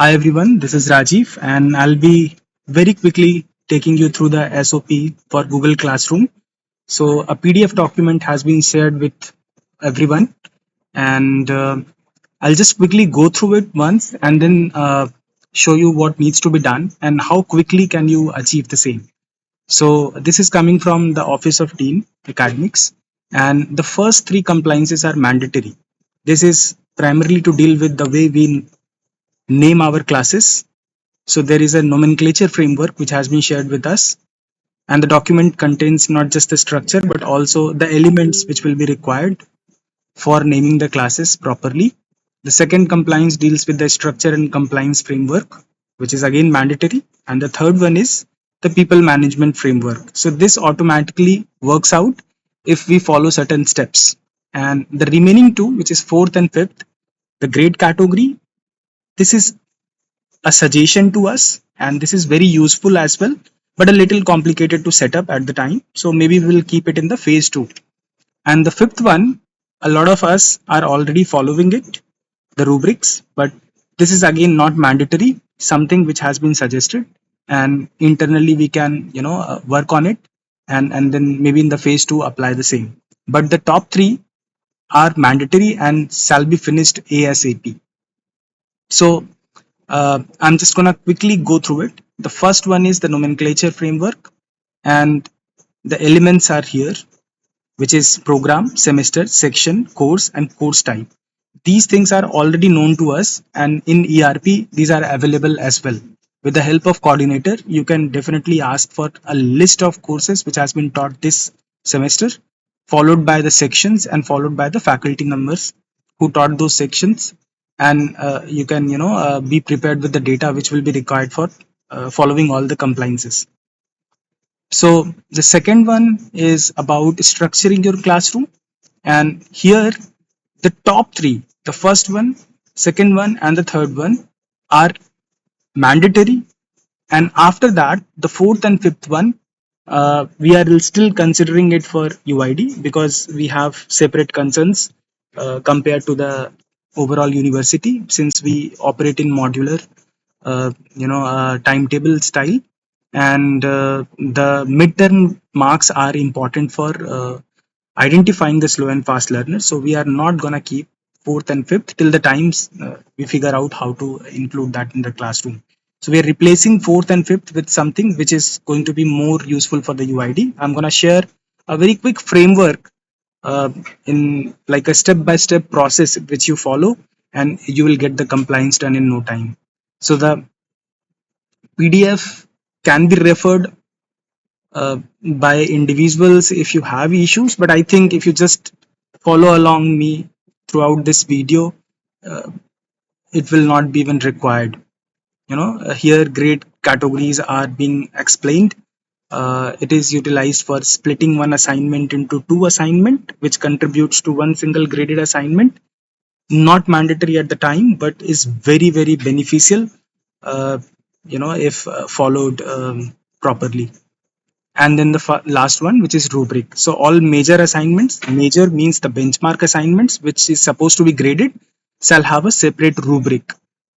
Hi everyone, this is Rajiv and I'll be very quickly taking you through the SOP for Google Classroom. So a PDF document has been shared with everyone and I'll just quickly go through it once and then show you what needs to be done and how quickly can you achieve the same. So this is coming from the Office of Dean Academics and the first three compliances are mandatory. This is primarily to deal with the way we name our classes. So there is a nomenclature framework which has been shared with us, and the document contains not just the structure but also the elements which will be required for naming the classes properly. The second compliance deals with the structure and compliance framework, which is again mandatory. And the third one is the people management framework. So this automatically works out if we follow certain steps. And the remaining two, which is fourth and fifth, the grade category, this is a suggestion to us and this is very useful as well, but a little complicated to set up at the time, so maybe we will keep it in the phase 2. And the fifth one, a lot of us are already following it, the rubrics, but this is again not mandatory, something which has been suggested, and internally we can work on it, and then maybe in the phase 2 apply the same. But the top 3 are mandatory and shall be finished asap. So I'm just gonna quickly go through it. The first one is the nomenclature framework, and the elements are here, which is program, semester, section, course, and course type. These things are already known to us, and in ERP, these are available as well. With the help of coordinator, you can definitely ask for a list of courses which has been taught this semester, followed by the sections and followed by the faculty members who taught those sections. And you can be prepared with the data which will be required for following all the compliances. So the second one is about structuring your classroom, and here the top 3, the first one, second one, and the third one are mandatory, and after that the fourth and fifth one, we are still considering it for UID because we have separate concerns compared to the overall university, since we operate in modular timetable style, and the midterm marks are important for identifying the slow and fast learners. So we are not going to keep fourth and fifth till the times we figure out how to include that in the classroom. So we are replacing fourth and fifth with something which is going to be more useful for the UID. I'm going to share a very quick framework uh, in like a step-by-step process which you follow, and you will get the compliance done in no time. So the PDF can be referred by individuals if you have issues, but I think if you just follow along me throughout this video, uh, it will not be even required. Here grade categories are being explained. It is utilized for splitting one assignment into two assignment, which contributes to one single graded assignment. Not mandatory at the time, but is very beneficial uh, if followed properly. And then the last one, which is rubric. So all major assignments, major means the benchmark assignments which is supposed to be graded, shall have a separate rubric,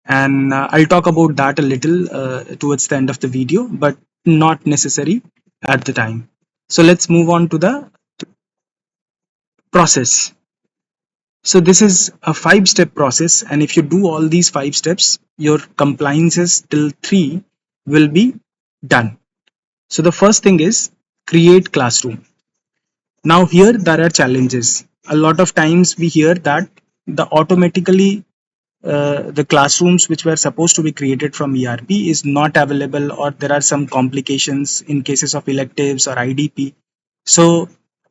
and I'll talk about that a little towards the end of the video, but not necessary at the time. So let's move on to the process. So this is a 5-step process, and if you do all these 5 steps, your compliances till 3 will be done. So the first thing is create classroom. Now here there are challenges. A lot of times we hear that the automatically the classrooms which were supposed to be created from ERP is not available, or there are some complications in cases of electives or IDP. So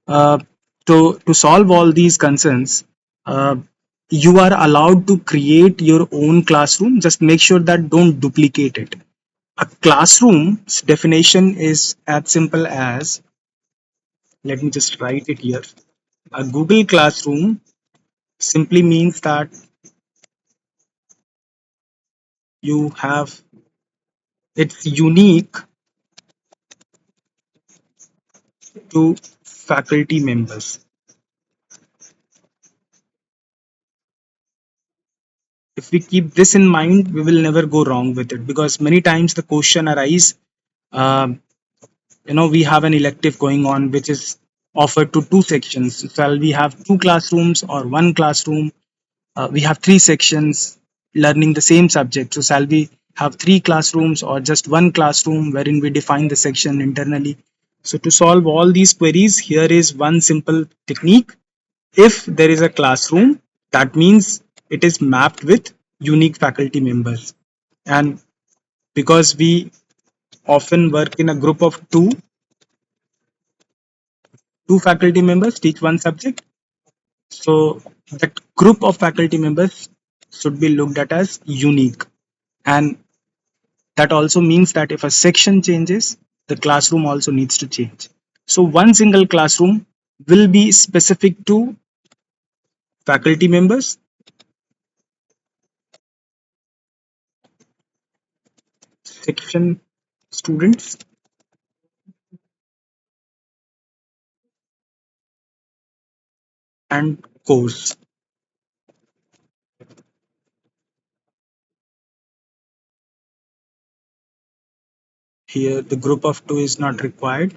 uh, to solve all these concerns, uh, you are allowed to create your own classroom. Just make sure that don't duplicate it. A classroom's definition is as simple as, let me just write it here. A Google Classroom simply means that you have, it's unique to faculty members. If we keep this in mind, we will never go wrong with it, because many times the question arise, um, we have an elective going on which is offered to two sections. Shall we have two classrooms or one classroom? We have three sections learning the same subject. So shall we have three classrooms or just one classroom wherein we define the section internally? So to solve all these queries, here is one simple technique. If there is a classroom, that means it is mapped with unique faculty members. And because we often work in a group of two faculty members teach one subject, so that group of faculty members should be looked at as unique. And that also means that if a section changes, the classroom also needs to change. So one single classroom will be specific to faculty members, section students, and course. Here the group of two is not required.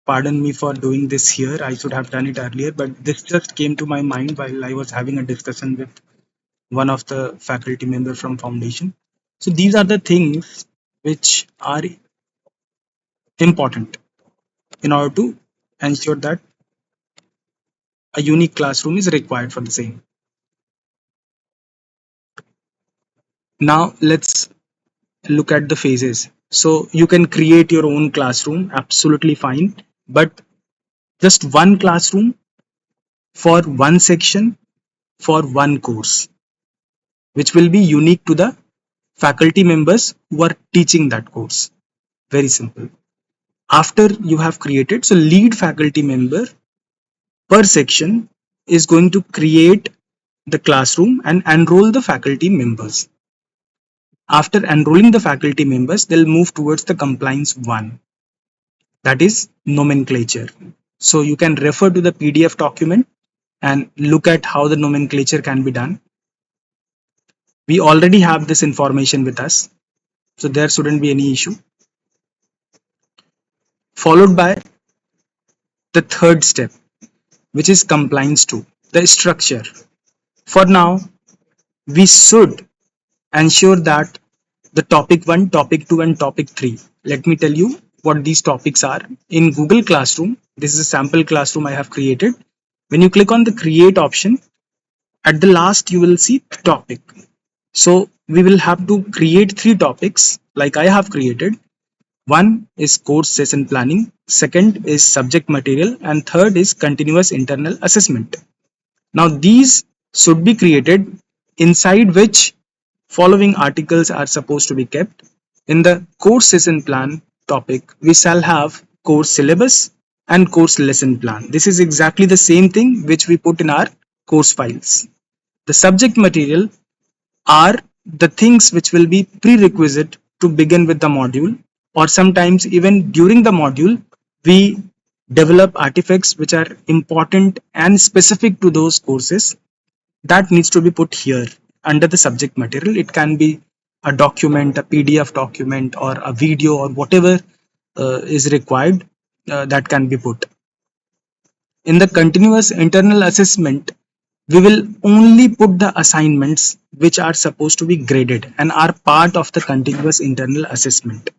Pardon me for doing this here. I should have done it earlier, but this just came to my mind while I was having a discussion with one of the faculty member from foundation. So these are the things which are important in order to ensure that a unique classroom is required for the same. Now let's look at the phases. So you can create your own classroom, absolutely fine, but just one classroom for one section for one course, which will be unique to the faculty members who are teaching that course. Very simple. After you have created, so lead faculty member per section is going to create the classroom and enroll the faculty members. After enrolling the faculty members, they'll move towards the compliance one, that is nomenclature. So you can refer to the PDF document and look at how the nomenclature can be done. We already have this information with us, so there shouldn't be any issue. Followed by the third step, which is compliance 2, the structure. For now, we should ensure that the topic 1, topic 2, and topic 3. Let me tell you what these topics are. In Google Classroom, this is a sample classroom I have created. When you click on the create option, at the last you will see topic. So we will have to create 3 topics like I have created. One is course session planning, second is subject material, and third is continuous internal assessment. Now these should be created, inside which following articles are supposed to be kept. In the course session plan topic, we shall have course syllabus and course lesson plan. This is exactly the same thing which we put in our course files. The subject material are the things which will be prerequisite to begin with the module, or sometimes even during the module we develop artifacts which are important and specific to those courses. That needs to be put here under the subject material. It can be a document, a PDF document, or a video, or whatever is required, that can be put. In the continuous internal assessment, we will only put the assignments which are supposed to be graded and are part of the continuous internal assessment.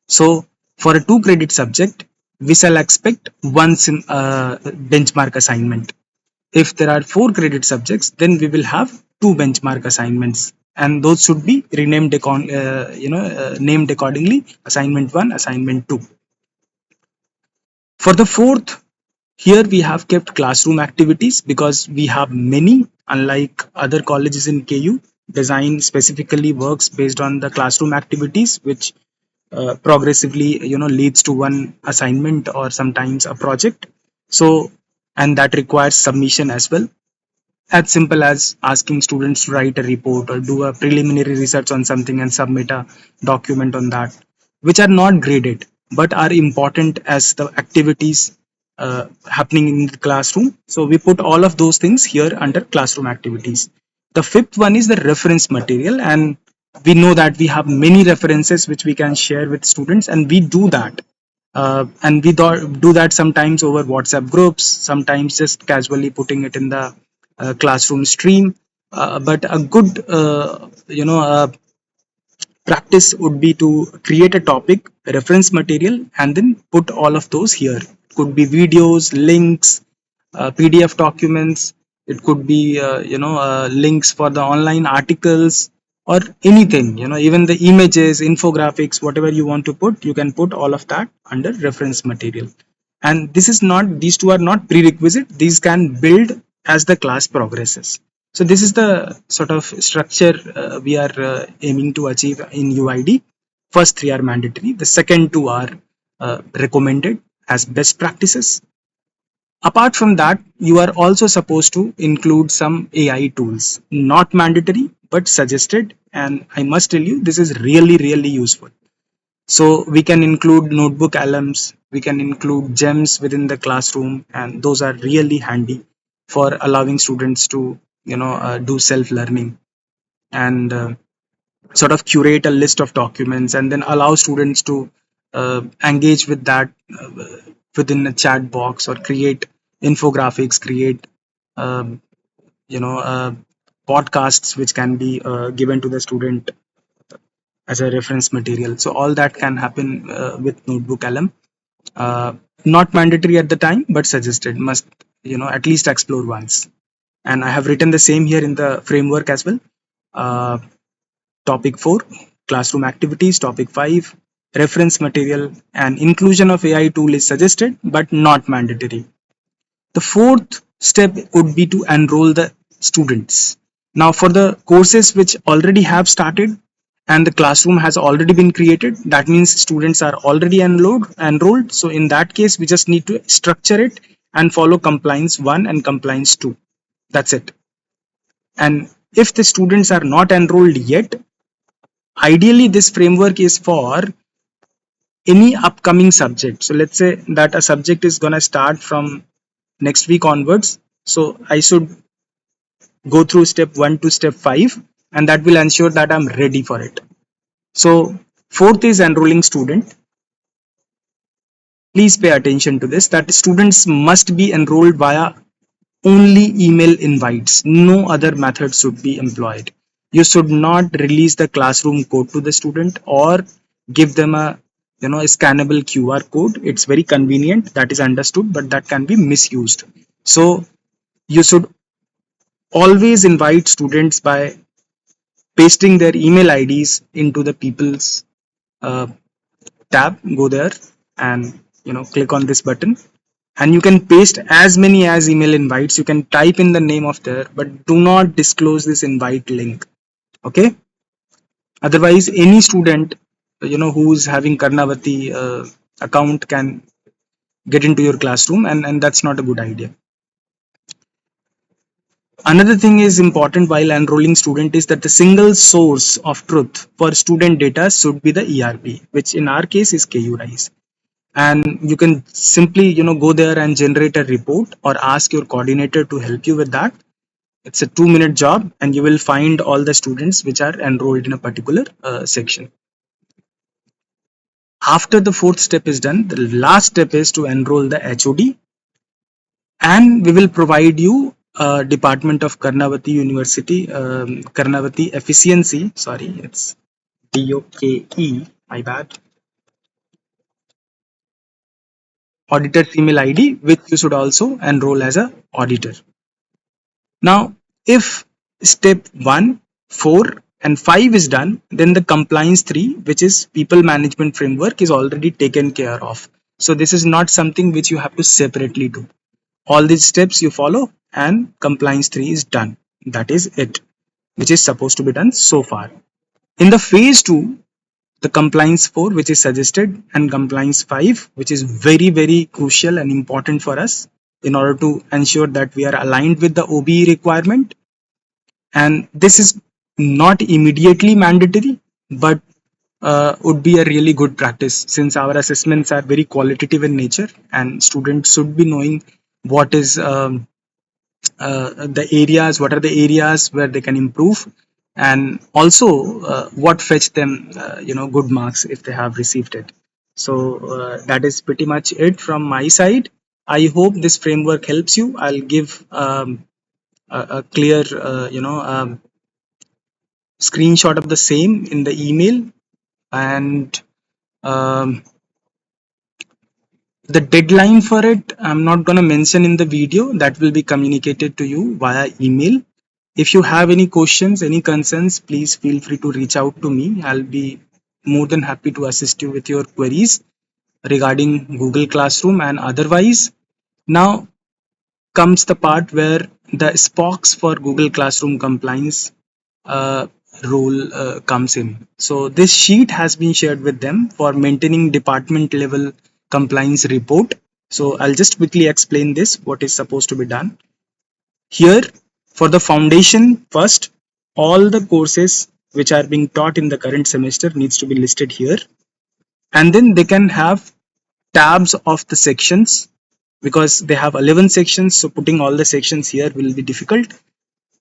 So for a 2 credit subject, we shall expect one benchmark assignment. If there are 4 credit subjects, then we will have 2 benchmark assignments, and those should be renamed named accordingly: assignment 1, assignment 2. For the fourth, here we have kept classroom activities because we have many. Unlike other colleges in KU, design specifically works based on the classroom activities, which progressively leads to one assignment or sometimes a project. So, and that requires submission as well, as simple as asking students to write a report or do a preliminary research on something and submit a document on that, which are not graded but are important as the activities happening in the classroom. So we put all of those things here under classroom activities. The fifth one is the reference material, and we know that we have many references which we can share with students, and we do that. And we do that sometimes over WhatsApp groups, sometimes just casually putting it in the classroom stream. But a good, practice would be to create a topic, reference material, and then put all of those here. It could be videos, links, PDF documents. It could be links for the online articles or anything. Even the images, infographics, whatever you want to put, you can put all of that under reference material. And this is not; these two are not prerequisite. These can build as the class progresses. So this is the sort of structure we are aiming to achieve in UID. First three are mandatory. The second two are recommended as best practices. Apart from that, you are also supposed to include some AI tools, not mandatory but suggested. And I must tell you, this is really, really useful. So we can include notebook alums, we can include gems within the classroom, and those are really handy for allowing students to do self learning, and sort of curate a list of documents and then allow students to engage with that within a chat box, or create infographics, create um, you know uh, podcasts which can be given to the student as a reference material. So all that can happen with notebook alum. uh, Not mandatory at the time but suggested, must at least explore once. And I have written the same here in the framework as well. uh, Topic 4, classroom activities. Topic 5, reference material and inclusion of AI tool is suggested but not mandatory. The fourth step would be to enroll the students. Now, for the courses which already have started and the classroom has already been created, that means students are already enrolled. So in that case, we just need to structure it and follow compliance 1 and compliance 2. That's it. And if the students are not enrolled yet, ideally this framework is for any upcoming subject. So let's say that a subject is going to start from next week onwards. So I should go through step 1 to step 5, and that will ensure that I'm ready for it. So fourth is enrolling student. Please pay attention to this, that students must be enrolled via only email invites. No other method should be employed. You should not release the classroom code to the student or give them a a scannable QR code. It's very convenient, that is understood, but that can be misused. So you should always invite students by pasting their email IDs into the people's uh, tab. Go there and click on this button, and you can paste as many as email invites. You can type in the name of there, but do not disclose this invite link. Okay, otherwise any student who is having Karnavati account can get into your classroom, and that's not a good idea. Another thing is important while enrolling student is that the single source of truth for student data should be the ERP, which in our case is KU Rise. And you can simply go there and generate a report or ask your coordinator to help you with that. It's a 2-minute job, and you will find all the students which are enrolled in a particular section. After the fourth step is done, the last step is to enroll the HOD, and we will provide you Department of Karnavati University, Karnavati Efficiency, sorry, it's DOKE, my bad, auditor's email ID, which you should also enroll as a auditor. Now, if step 1, 4 and 5 is done, then the compliance 3, which is people management framework, is already taken care of. So this is not something which you have to separately do. All these steps you follow and compliance 3 is done. That is it, which is supposed to be done so far. In the phase 2, the compliance 4, which is suggested, and compliance 5, which is very, very crucial and important for us in order to ensure that we are aligned with the OBE requirement. And this is not immediately mandatory, but would be a really good practice, since our assessments are very qualitative in nature and students should be knowing what is the areas, what are the areas where they can improve, and also what fetch them good marks if they have received it. So that is pretty much it from my side. I hope this framework helps you. I'll give a clear screenshot of the same in the email, and um, the deadline for it I'm not going to mention in the video. That will be communicated to you via email. If you have any questions, any concerns, please feel free to reach out to me. I'll be more than happy to assist you with your queries regarding Google Classroom and otherwise. Now comes the part where the spokes for Google Classroom compliance uh, role comes in. So this sheet has been shared with them for maintaining department level compliance report. So I'll just quickly explain this, what is supposed to be done. Here, for the foundation, first, all the courses which are being taught in the current semester needs to be listed here, and then they can have tabs of the sections, because they have 11 sections, so putting all the sections here will be difficult.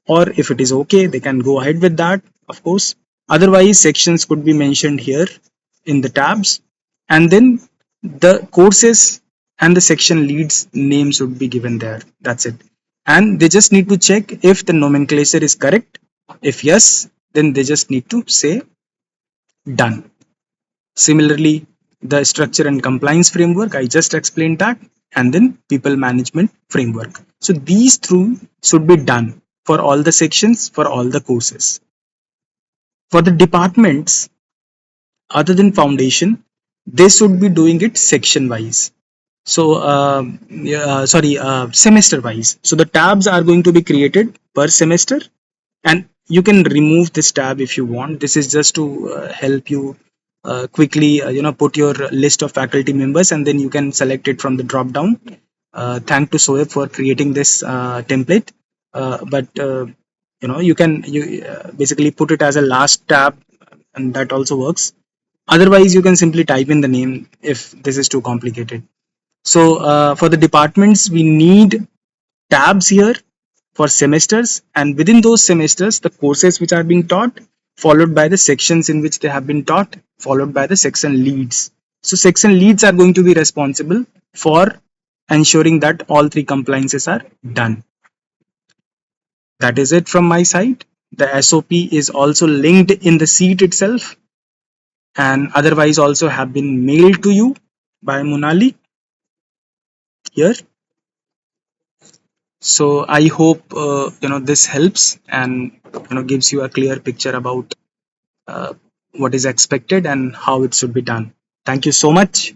Or if it is okay, they can go ahead with that, of course. Otherwise, sections could be mentioned here in the tabs, and then the courses and the section leads names would be given there. That's it. And they just need to check if the nomenclature is correct. If yes, then they just need to say done. Similarly, the structure and compliance framework, I just explained that, and then people management framework. So these three should be done for all the sections, for all the courses. For the departments, other than foundation, they should be doing it section wise. So, semester wise. So the tabs are going to be created per semester, and you can remove this tab if you want. This is just to help you quickly put your list of faculty members, and then you can select it from the drop down. Thank to Soeb for creating this template, but you can basically put it as a last tab, and that also works. Otherwise, you can simply type in the name if this is too complicated. So for the departments, we need tabs here for semesters, and within those semesters, the courses which are being taught, followed by the sections in which they have been taught, followed by the section leads. So section leads are going to be responsible for ensuring that all three compliances are done. That is it from my side. The SOP is also linked in the sheet itself, and otherwise also have been mailed to you by Monali here. So I hope this helps, and gives you a clear picture about uh, what is expected and how it should be done. Thank you so much.